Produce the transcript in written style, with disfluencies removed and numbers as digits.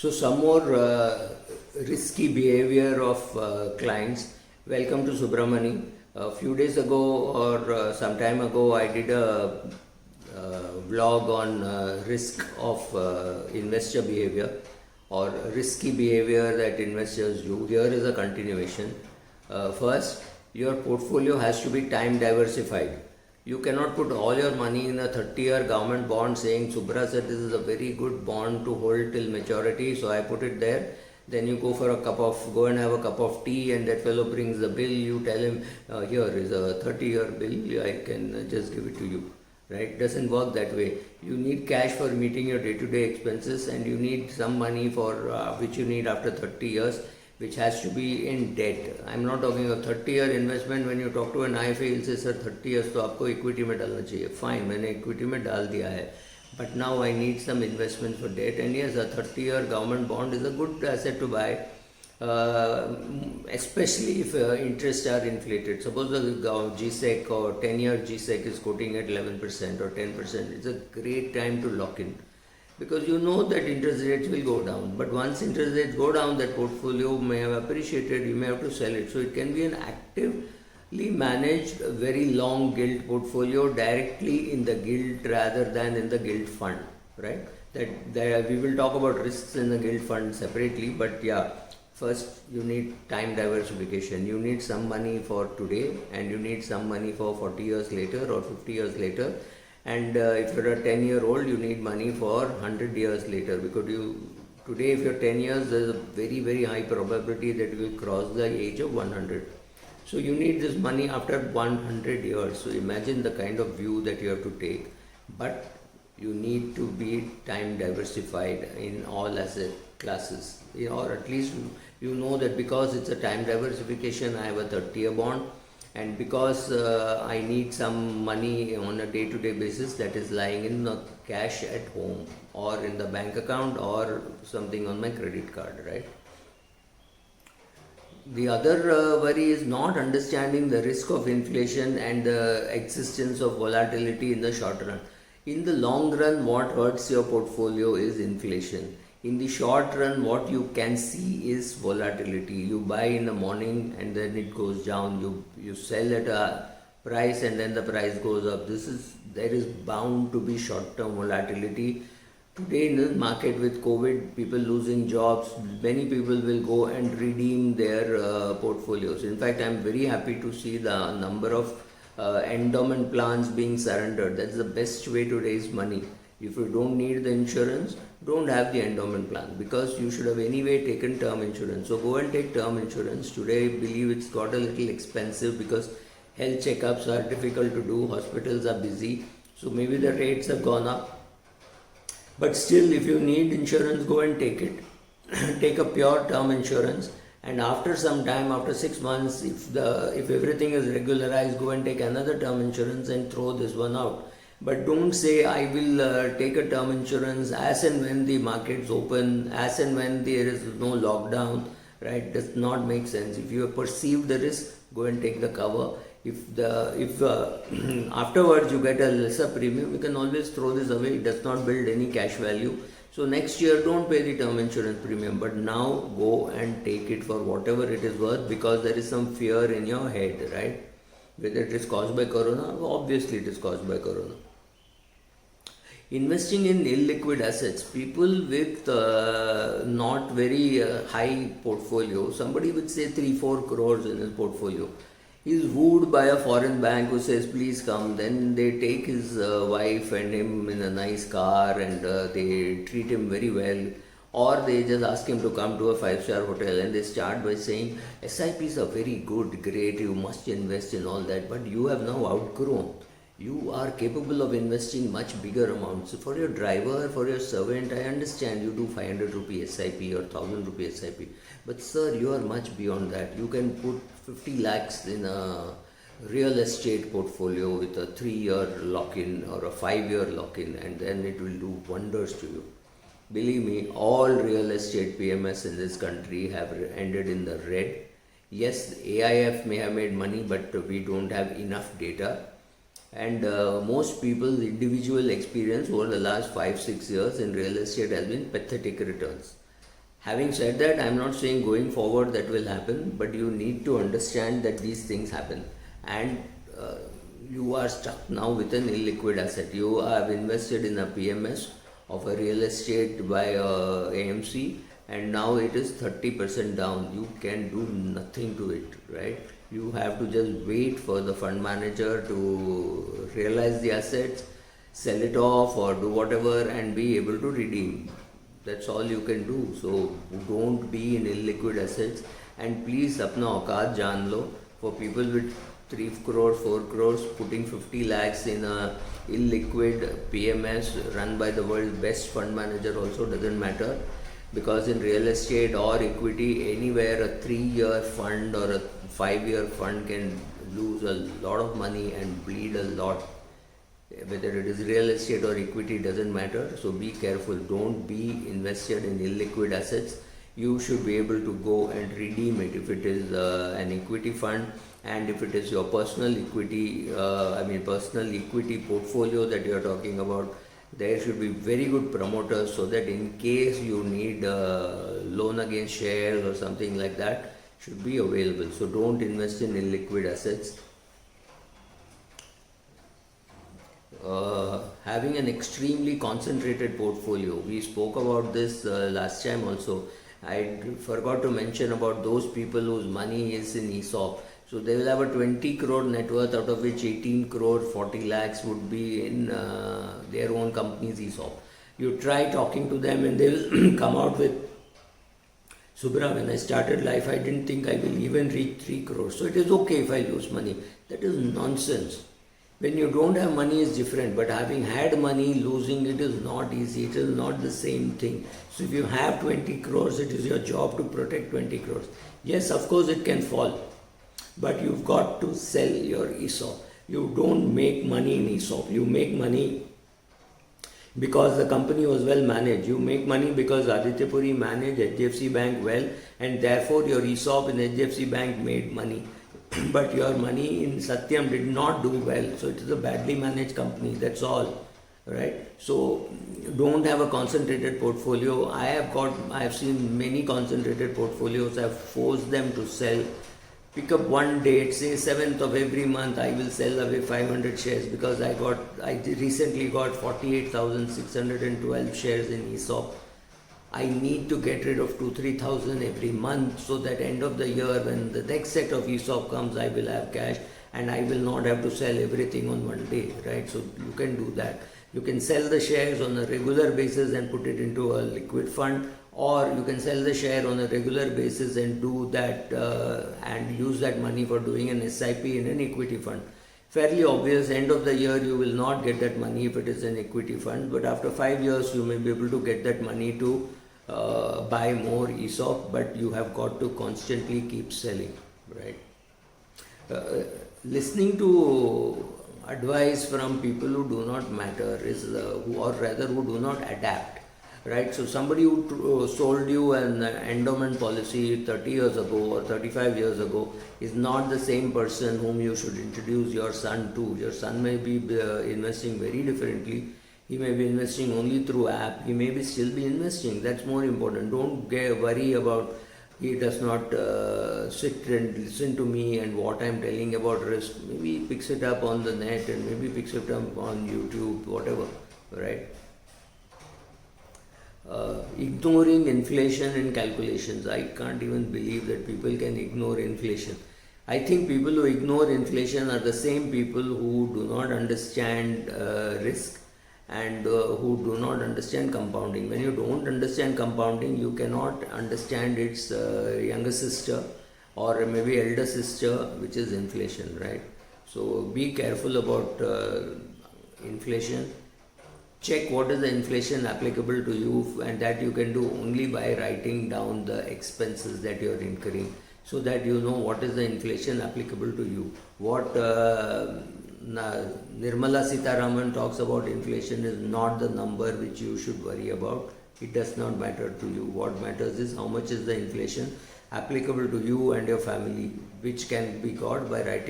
So some more risky behavior of clients. Welcome to Subramani. A few days ago or some time ago, I did a vlog on risk of investor behavior or risky behavior that investors do. Here is a continuation. First, your portfolio has to be time diversified. You cannot put all your money in a 30-year government bond saying, Subra said this is a very good bond to hold till maturity, so I put it there. Then you go and have a cup of tea, and that fellow brings the bill. You tell him, here is a 30-year bill, I can just give it to you. Right? Doesn't work that way. You need cash for meeting your day-to-day expenses, and you need some money for which you need after 30 years, which has to be in debt. I'm not talking of 30-year investment. When you talk to an IFA, he'll say, sir, 30 years तो आपको equity में डालना चाहिए. Fine, मैंने equity में डाल दिया है. But now I need some investment for debt. And yes, a 30-year government bond is a good asset to buy, especially if interests are inflated. Suppose the GSEC or 10-year GSEC is quoting at 11% or 10%. It's a great time to lock in, because you know that interest rates will go down. But once interest rates go down, that portfolio may have appreciated, you may have to sell it. So it can be an actively managed, very long gilt portfolio directly in the gilt rather than in the gilt fund, right? That we will talk about risks in the gilt fund separately, but yeah, first you need time diversification. You need some money for today, and you need some money for 40 years later or 50 years later. And if you're a 10-year-old, you need money for 100 years later, because today if you're 10 years, there's a very, very high probability that you will cross the age of 100. So you need this money after 100 years. So imagine the kind of view that you have to take. But you need to be time diversified in all asset classes. Or at least you know that because it's a time diversification, I have a 30-year bond. And because I need some money on a day-to-day basis that is lying in cash at home or in the bank account or something on my credit card, right? The other worry is not understanding the risk of inflation and the existence of volatility in the short run. In the long run, what hurts your portfolio is inflation. In the short run, what you can see is volatility. You buy in the morning and then it goes down. You sell at a price and then the price goes up. There is bound to be short-term volatility. Today in this market with COVID, people losing jobs, many people will go and redeem their portfolios. In fact, I'm very happy to see the number of endowment plans being surrendered. That's the best way to raise money. If you don't need the insurance, don't have the endowment plan, because you should have anyway taken term insurance. So go and take term insurance. Today I believe it's got a little expensive because health checkups are difficult to do, hospitals are busy, so maybe the rates have gone up. But still, if you need insurance, go and take it. Take a pure term insurance, and after some time, after 6 months, if everything is regularized, go and take another term insurance and throw this one out. But don't say, I will take a term insurance as and when the markets open, as and when there is no lockdown, right? Does not make sense. If you perceive the risk, go and take the cover. If afterwards you get a lesser premium, you can always throw this away. It does not build any cash value. So next year, don't pay the term insurance premium, but now go and take it for whatever it is worth, because there is some fear in your head, right? Whether it is caused by corona, obviously it is caused by corona. Investing in illiquid assets, people with not very high portfolio, somebody would say 3-4 crores in his portfolio, is wooed by a foreign bank who says, please come. Then they take his wife and him in a nice car, and they treat him very well. Or they just ask him to come to a 5-star hotel, and they start by saying, SIPs are very good, great, you must invest in all that, but you have now outgrown. You are capable of investing much bigger amounts. For your driver, for your servant, I understand you do 500 rupee SIP or 1000 rupee SIP. But sir, you are much beyond that. You can put 50 lakhs in a real estate portfolio with a 3-year lock-in or a 5-year lock-in, and then it will do wonders to you. Believe me, all real estate PMS in this country have ended in the red. Yes, AIF may have made money, but we don't have enough data. And most people's individual experience over the last 5-6 years in real estate has been pathetic returns. Having said that, I'm not saying going forward that will happen, but you need to understand that these things happen, and uh, you are stuck now with an illiquid asset. You have invested in a PMS of a real estate by AMC, and now it is 30% down. You can do nothing to it, right? You have to just wait for the fund manager to realize the assets, sell it off, or do whatever, and be able to redeem. That's all you can do. So don't be in illiquid assets, and please अपना औकात जान लो. For people with 3 crores, 4 crores, putting 50 lakhs in a illiquid PMS run by the world's best fund manager also doesn't matter, because in real estate or equity, anywhere a 3-year fund or a 5-year fund can lose a lot of money and bleed a lot. Whether it is real estate or equity doesn't matter. So be careful. Don't be invested in illiquid assets. You should be able to go and redeem it if it is an equity fund, and if it is your personal equity, personal equity portfolio that you are talking about. There should be very good promoters, so that in case you need loan against shares or something like that, should be available. So don't invest in illiquid assets. Having an extremely concentrated portfolio. We spoke about this last time also. I forgot to mention about those people whose money is in ESOP. So they will have a 20 crore net worth, out of which 18 crore 40 lakhs would be in their own company's ESOP. You try talking to them and they will come out with, Subra, when I started life, I didn't think I will even reach 3 crores. So it is okay if I lose money. That is nonsense. When you don't have money is different, but having had money, losing it is not easy. It is not the same thing. So if you have 20 crores, it is your job to protect 20 crores. Yes, of course it can fall, but you've got to sell your ESOP. You don't make money in ESOP. You make money because the company was well managed. You make money because Aditya Puri managed HDFC Bank well, and therefore your ESOP in HDFC Bank made money. But your money in Satyam did not do well, so it is a badly managed company. That's all, right? So don't have a concentrated portfolio. I have seen many concentrated portfolios. I have forced them to sell. Pick up one date, say 7th of every month, I will sell away 500 shares, because I recently got 48,612 shares in ESOP. I need to get rid of 2,000-3,000 every month, so that end of the year, when the next set of ESOP comes, I will have cash and I will not have to sell everything on one day, right? So you can do that. You can sell the shares on a regular basis and put it into a liquid fund, or you can sell the share on a regular basis and do that and use that money for doing an SIP in an equity fund. Fairly obvious, end of the year you will not get that money if it is an equity fund, but after 5 years you may be able to get that money to buy more ESOP, but you have got to constantly keep selling, right? Listening to advice from people who do not matter who do not adapt, right? So somebody who sold you an endowment policy 30 years ago or 35 years ago is not the same person whom you should introduce your son to. Your son may be investing very differently. He may be investing only through app. He may still be investing. That's more important. Don't worry about he does not sit and listen to me and what I'm telling about risk. Maybe he picks it up on the net, and maybe picks it up on YouTube, whatever, right? Ignoring inflation in calculations. I can't even believe that people can ignore inflation. I think people who ignore inflation are the same people who do not understand risk, and who do not understand compounding. When you don't understand compounding, you cannot understand its younger sister or maybe elder sister, which is inflation, right? So be careful about inflation. Check what is the inflation applicable to you, and that you can do only by writing down the expenses that you are incurring, so that you know what is the inflation applicable to you. What Nirmala Sitharaman talks about inflation is not the number which you should worry about. It does not matter to you. What matters is how much is the inflation applicable to you and your family, which can be got by writing